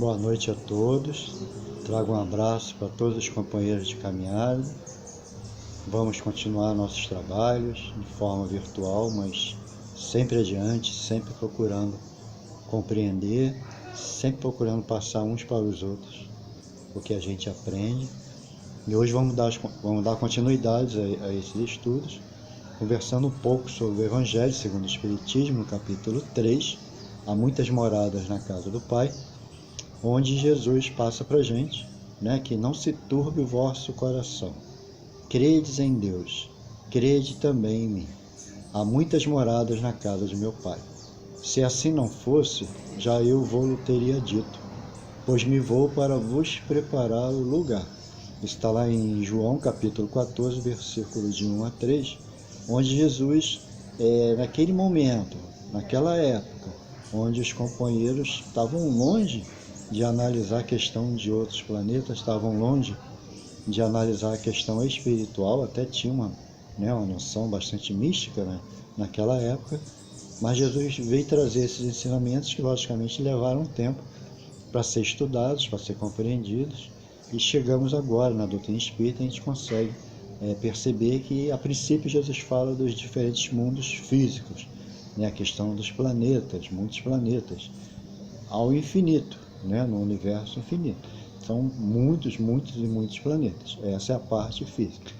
Boa noite a todos. Trago um abraço para todos os companheiros de caminhada. Vamos continuar nossos trabalhos de forma virtual, mas sempre adiante, sempre procurando compreender, sempre procurando passar uns para os outros o que a gente aprende. E hoje vamos dar continuidade a esses estudos, conversando um pouco sobre o Evangelho segundo o Espiritismo, no capítulo 3, Há muitas moradas na casa do Pai, onde Jesus passa para a gente, que não se turbe o vosso coração. Credes em Deus, crede também em mim. Há muitas moradas na casa de meu Pai. Se assim não fosse, já eu vou-lo teria dito, pois me vou para vos preparar o lugar. Está lá em João capítulo 14, versículos de 1 a 3, onde Jesus, naquele momento, naquela época, onde os companheiros estavam longe de analisar a questão de outros planetas, estavam longe de analisar a questão espiritual, até tinha uma noção bastante mística, naquela época, mas Jesus veio trazer esses ensinamentos que logicamente levaram tempo para ser estudados, para ser compreendidos, e chegamos agora na doutrina espírita, a gente consegue perceber que a princípio Jesus fala dos diferentes mundos físicos, a questão dos planetas, muitos planetas, ao infinito, no universo infinito. São muitos e muitos planetas. Essa é a parte física.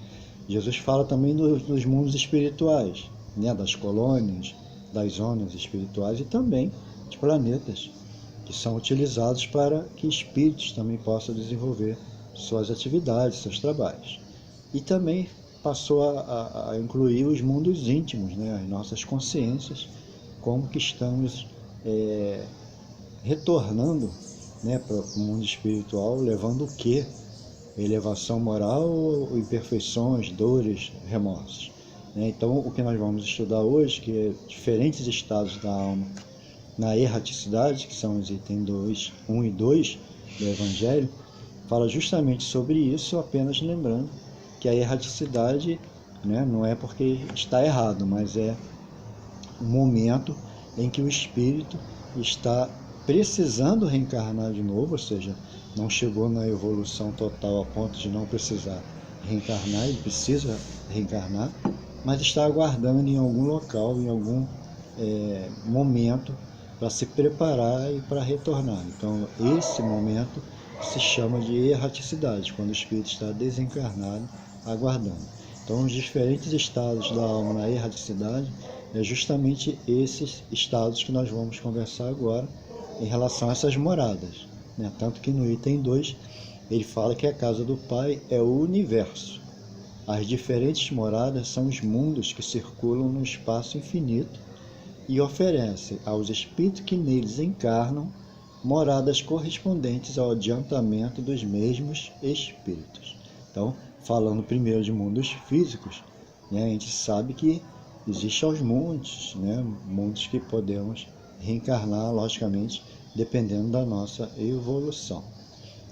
Jesus fala também dos mundos espirituais, das colônias, das zonas espirituais e também de planetas que são utilizados para que espíritos também possam desenvolver suas atividades, seus trabalhos. E também passou a incluir os mundos íntimos, as nossas consciências, como que estamos retornando para o mundo espiritual, levando o quê? Elevação moral ou imperfeições, dores, remorsos. Então, o que nós vamos estudar hoje, que é diferentes estados da alma na erraticidade, que são os itens 1 e 2 do Evangelho, fala justamente sobre isso, apenas lembrando que a erraticidade não é porque está errado, mas é um momento em que o espírito está precisando reencarnar de novo, ou seja, não chegou na evolução total a ponto de não precisar reencarnar, ele precisa reencarnar, mas está aguardando em algum local, em algum momento, para se preparar e para retornar. Então, esse momento se chama de erraticidade, quando o espírito está desencarnado, aguardando. Então, os diferentes estados da alma na erraticidade é justamente esses estados que nós vamos conversar agora em relação a essas moradas. Tanto que no item 2 ele fala que a casa do Pai é o universo. As diferentes moradas são os mundos que circulam no espaço infinito e oferecem aos espíritos que neles encarnam moradas correspondentes ao adiantamento dos mesmos espíritos. Então, falando primeiro de mundos físicos, a gente sabe que existem os mundos, mundos que podemos reencarnar, logicamente, dependendo da nossa evolução.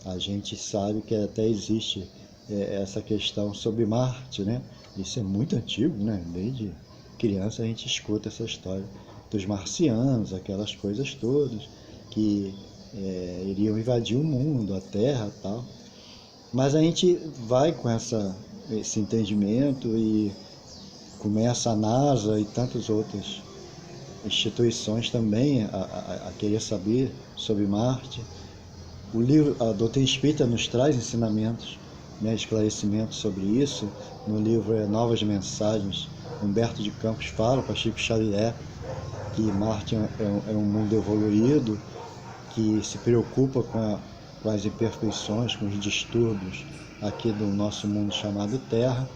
A gente sabe que até existe essa questão sobre Marte, Isso é muito antigo, Desde criança a gente escuta essa história dos marcianos, aquelas coisas todas que iriam invadir o mundo, a Terra e tal. Mas a gente vai com esse entendimento e começa a NASA e tantas outras instituições também a querer saber sobre Marte. O livro, a doutrina espírita nos traz ensinamentos, esclarecimentos sobre isso. No livro Novas Mensagens, Humberto de Campos fala para Chico Xavier que Marte é um mundo evoluído, que se preocupa com as imperfeições, com os distúrbios aqui do nosso mundo chamado Terra,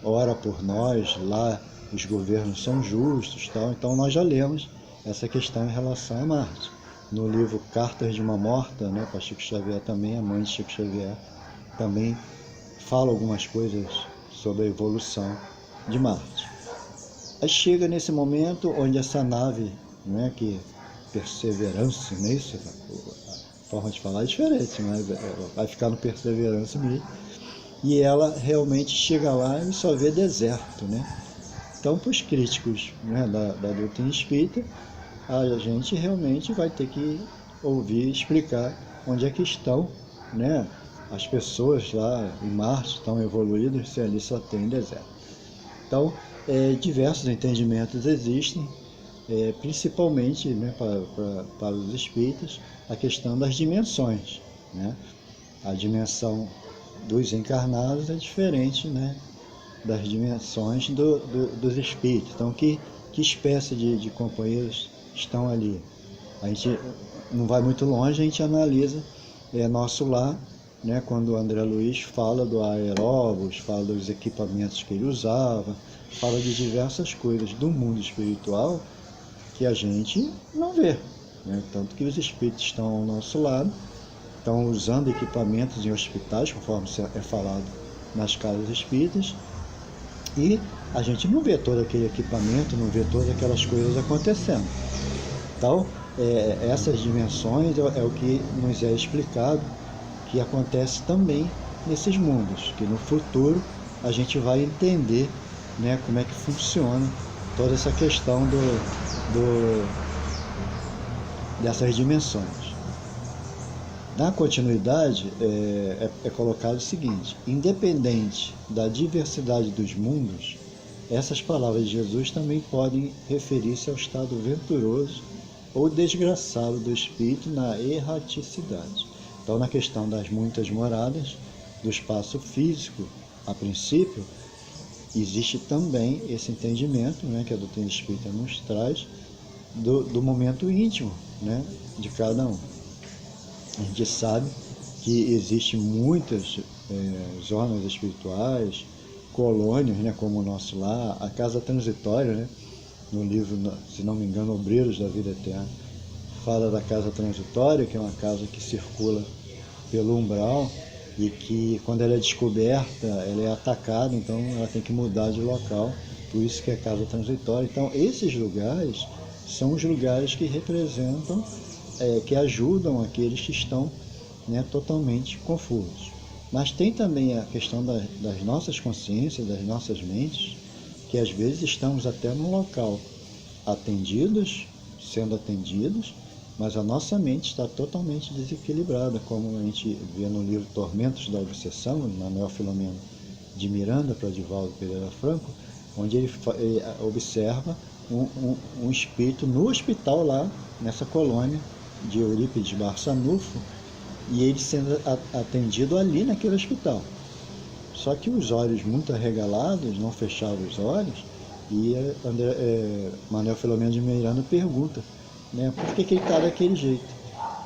ora por nós, lá os governos são justos, tal. Então nós já lemos essa questão em relação a Marte. No livro Cartas de uma Morta, para Chico Xavier também, a mãe de Chico Xavier também fala algumas coisas sobre a evolução de Marte. Aí chega nesse momento onde essa nave, que Perseverance, não é isso? A forma de falar é diferente, mas vai ficar no Perseverance mesmo. E ela realmente chega lá e só vê deserto, Então, para os críticos da doutrina espírita, a gente realmente vai ter que ouvir explicar onde é que estão, né, as pessoas lá em Marte tão evoluídas se ali só tem deserto. Então, diversos entendimentos existem, principalmente, né, para os espíritas, a questão das dimensões, né? A dimensão dos encarnados é diferente, né, das dimensões dos espíritos. Então, que espécie de companheiros estão ali? A gente não vai muito longe, a gente analisa nosso lar, né, quando o André Luiz fala do aeróbus, fala dos equipamentos que ele usava, fala de diversas coisas do mundo espiritual que a gente não vê, né? Tanto que os espíritos estão ao nosso lado, estão usando equipamentos em hospitais, conforme é falado nas casas espíritas, e a gente não vê todo aquele equipamento, não vê todas aquelas coisas acontecendo. Então, essas dimensões é o que nos é explicado que acontece também nesses mundos, que no futuro a gente vai entender, né, como é que funciona toda essa questão dessas dimensões. Na continuidade, é colocado o seguinte: independente da diversidade dos mundos, essas palavras de Jesus também podem referir-se ao estado venturoso ou desgraçado do espírito na erraticidade. Então, na questão das muitas moradas, do espaço físico, a princípio, existe também esse entendimento, né, que a doutrina espírita nos traz, do momento íntimo, né, de cada um. A gente sabe que existem muitas zonas espirituais, colônias, né, como o nosso lar, a casa transitória, né, no livro, se não me engano, Obreiros da Vida Eterna, fala da casa transitória, que é uma casa que circula pelo umbral e que, quando ela é descoberta, ela é atacada, então ela tem que mudar de local, por isso que é casa transitória. Então, esses lugares são os lugares que representam, que ajudam aqueles que estão, né, totalmente confusos. Mas tem também a questão das nossas consciências, das nossas mentes, que às vezes estamos até num local atendidos, sendo atendidos, mas a nossa mente está totalmente desequilibrada, como a gente vê no livro Tormentos da Obsessão, de Manuel Filomeno de Miranda para Divaldo Pereira Franco, onde ele observa um espírito no hospital lá, nessa colônia de Eurípides Barçanufo, e ele sendo atendido ali naquele hospital. Só que os olhos muito arregalados, não fechavam os olhos, e Manuel Filomeno de Miranda pergunta, né, por que ele está daquele jeito.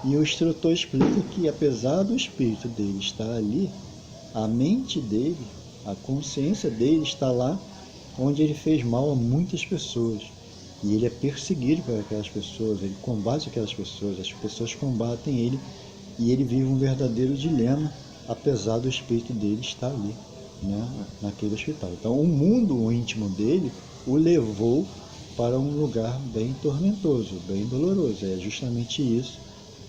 E o instrutor explica que, apesar do espírito dele estar ali, a mente dele, a consciência dele está lá onde ele fez mal a muitas pessoas. E ele é perseguido por aquelas pessoas, ele combate aquelas pessoas, as pessoas combatem ele, e ele vive um verdadeiro dilema, apesar do espírito dele estar ali, né, naquele hospital. Então, o mundo íntimo dele o levou para um lugar bem tormentoso, bem doloroso. É justamente isso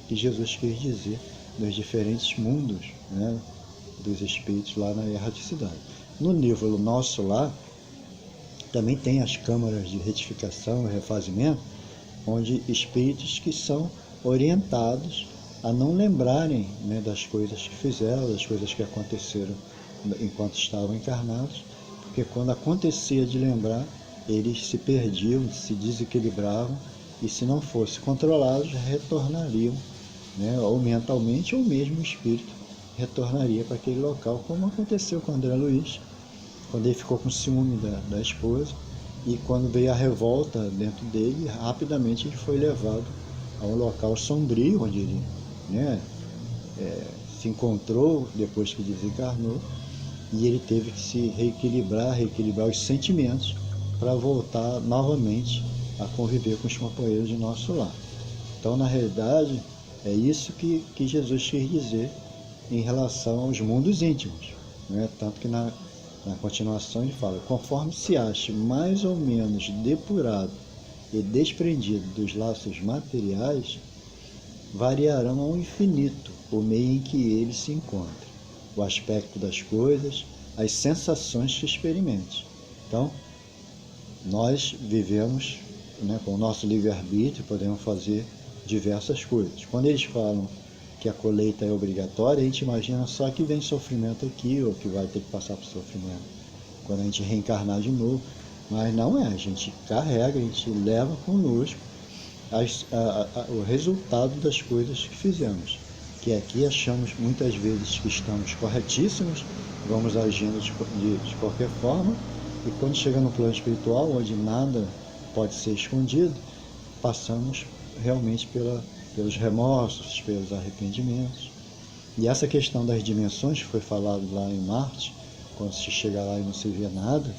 que Jesus quis dizer nos diferentes mundos, né, dos espíritos lá na erraticidade. No livro Nosso Lar, também tem as câmaras de retificação e refazimento, onde espíritos que são orientados a não lembrarem, né, das coisas que fizeram, das coisas que aconteceram enquanto estavam encarnados, porque quando acontecia de lembrar, eles se perdiam, se desequilibravam, e se não fossem controlados, retornariam, né, ou mentalmente, ou mesmo o espírito retornaria para aquele local, como aconteceu com André Luiz, quando ele ficou com ciúme da esposa, e quando veio a revolta dentro dele, rapidamente ele foi levado a um local sombrio, onde ele, né, se encontrou depois que desencarnou, e ele teve que se reequilibrar os sentimentos para voltar novamente a conviver com os companheiros de nosso lar. Então, na realidade, é isso que Jesus quis dizer em relação aos mundos íntimos, né? Tanto que na continuação ele fala: conforme se ache mais ou menos depurado e desprendido dos laços materiais, variarão ao infinito o meio em que ele se encontra, o aspecto das coisas, as sensações que experimente. Então, nós vivemos, né, com o nosso livre-arbítrio, podemos fazer diversas coisas. Quando eles falam que a colheita é obrigatória, a gente imagina só que vem sofrimento aqui, ou que vai ter que passar por sofrimento quando a gente reencarnar de novo. Mas não é, a gente carrega, a gente leva conosco o resultado das coisas que fizemos. Que aqui achamos muitas vezes que estamos corretíssimos, vamos agindo de qualquer forma, e quando chega no plano espiritual, onde nada pode ser escondido, passamos realmente pelos remorsos, pelos arrependimentos. E essa questão das dimensões, que foi falado lá em Marte, quando se chega lá e não se vê nada,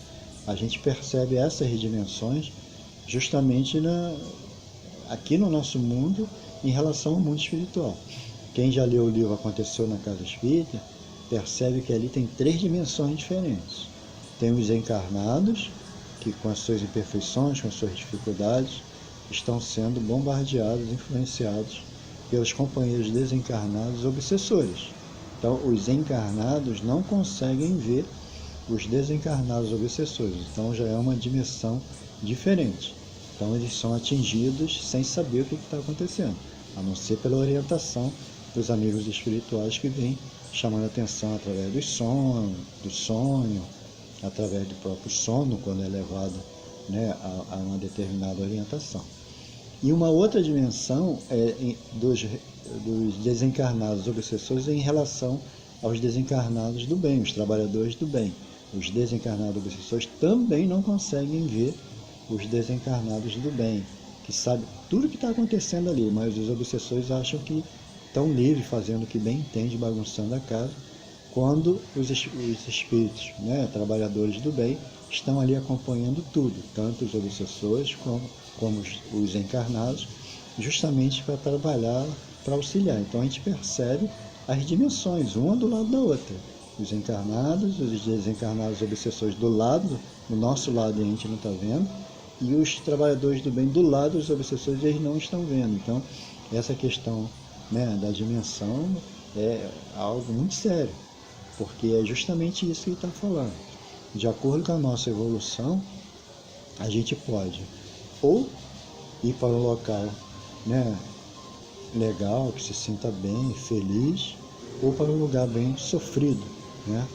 a gente percebe essas dimensões justamente aqui no nosso mundo em relação ao mundo espiritual. Quem já leu o livro Aconteceu na Casa Espírita, percebe que ali tem 3 dimensões diferentes. Tem os encarnados, que com as suas imperfeições, com as suas dificuldades, estão sendo bombardeados, influenciados pelos companheiros desencarnados obsessores. Então, os encarnados não conseguem ver os desencarnados obsessores. Então, já é uma dimensão diferente. Então, eles são atingidos sem saber o que está acontecendo, a não ser pela orientação dos amigos espirituais que vêm chamando a atenção através do sonho, através do próprio sono, quando é levado, né, a uma determinada orientação. E uma outra dimensão é dos desencarnados obsessores em relação aos desencarnados do bem, os trabalhadores do bem. Os desencarnados obsessores também não conseguem ver os desencarnados do bem, que sabem tudo o que está acontecendo ali, mas os obsessores acham que estão livres, fazendo o que bem entende, bagunçando a casa, quando os espíritos, né, trabalhadores do bem, estão ali acompanhando tudo, tanto os obsessores como os encarnados, justamente para trabalhar, para auxiliar. Então a gente percebe as dimensões, uma do lado da outra. Os encarnados, os desencarnados obsessores do nosso lado a gente não está vendo, e os trabalhadores do bem do lado dos obsessores eles não estão vendo. Então essa questão, né, da dimensão é algo muito sério, porque é justamente isso que ele está falando. De acordo com a nossa evolução, a gente pode ou ir para um local, né, legal, que se sinta bem, feliz, ou para um lugar bem sofrido, né?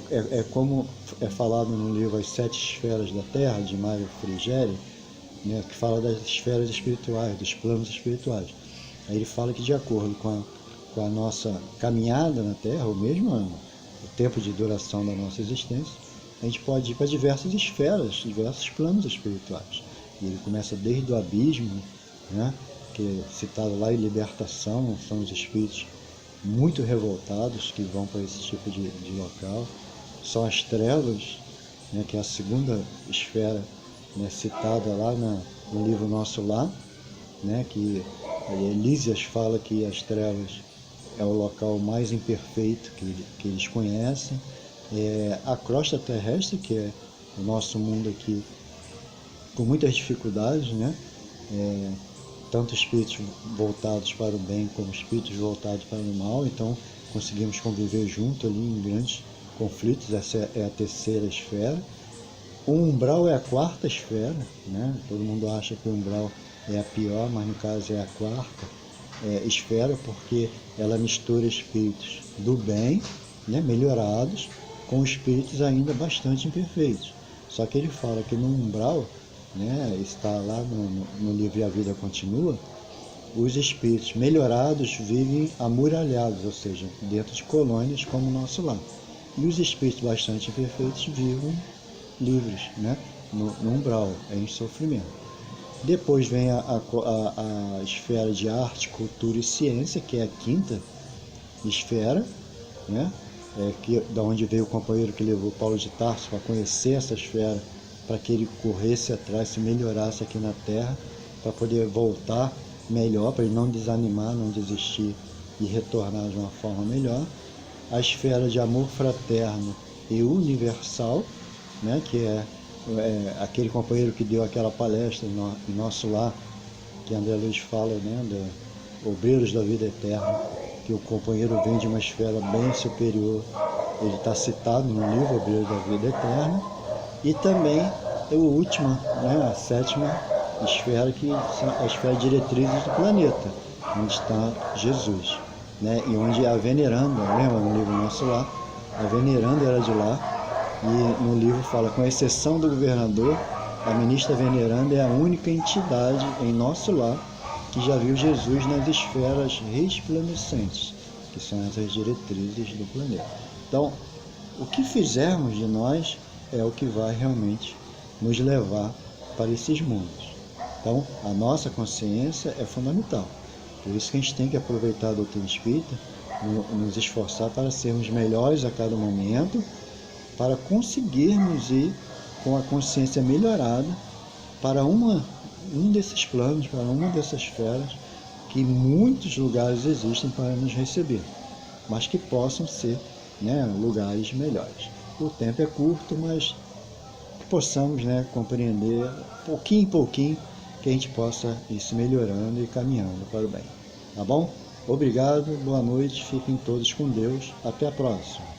É como é falado no livro As 7 Esferas da Terra, de Mário Frigeri, né, que fala das esferas espirituais, dos planos espirituais. Aí ele fala que de acordo com a nossa caminhada na Terra, ou mesmo o tempo de duração da nossa existência, a gente pode ir para diversas esferas, diversos planos espirituais. E ele começa desde o abismo, né, que é citado lá em Libertação, são os espíritos muito revoltados que vão para esse tipo de local. São as trevas, né, que é a segunda esfera, né, citada lá no livro Nosso Lar, né, que Elísias fala que as trevas é o local mais imperfeito que eles conhecem. A crosta terrestre, que é o nosso mundo aqui, com muitas dificuldades, né? Tanto espíritos voltados para o bem como espíritos voltados para o mal, então conseguimos conviver junto ali em grandes conflitos. Essa é a terceira esfera. O umbral é a quarta esfera, né? Todo mundo acha que o umbral é a pior, mas no caso é a quarta esfera, porque ela mistura espíritos do bem, né, melhorados, com espíritos ainda bastante imperfeitos. Só que ele fala que no umbral, né, está lá no livro A Vida Continua, os espíritos melhorados vivem amuralhados, ou seja, dentro de colônias como o nosso lar. E os espíritos bastante imperfeitos vivem livres, né, no umbral, em sofrimento. Depois vem a esfera de arte, cultura e ciência, que é a quinta esfera, né? Da onde veio o companheiro que levou Paulo de Tarso para conhecer essa esfera, para que ele corresse atrás, se melhorasse aqui na Terra, para poder voltar melhor, para ele não desanimar, não desistir e retornar de uma forma melhor. A esfera de amor fraterno e universal, né? Que é aquele companheiro que deu aquela palestra em Nosso Lar, que André Luiz fala, né, de obreiros da vida eterna, que o companheiro vem de uma esfera bem superior. Ele está citado no livro Obreiros da Vida Eterna. E também é o último, né, a sétima esfera, que são a esfera diretrizes do planeta, onde está Jesus. né? E onde a veneranda, lembra no livro Nosso Lar, a veneranda era de lá, e no livro fala, com exceção do governador, a ministra veneranda é a única entidade em Nosso Lar que já viu Jesus nas esferas resplandecentes, que são essas diretrizes do planeta. Então, o que fizermos de nós é o que vai realmente nos levar para esses mundos. Então, a nossa consciência é fundamental. Por isso que a gente tem que aproveitar a doutrina espírita, nos esforçar para sermos melhores a cada momento, para conseguirmos ir com a consciência melhorada para um desses planos, para uma dessas esferas, que muitos lugares existem para nos receber, mas que possam ser, né, lugares melhores. O tempo é curto, mas que possamos, né, compreender pouquinho em pouquinho, que a gente possa ir se melhorando e caminhando para o bem. Tá bom? Obrigado, boa noite, fiquem todos com Deus, até a próxima.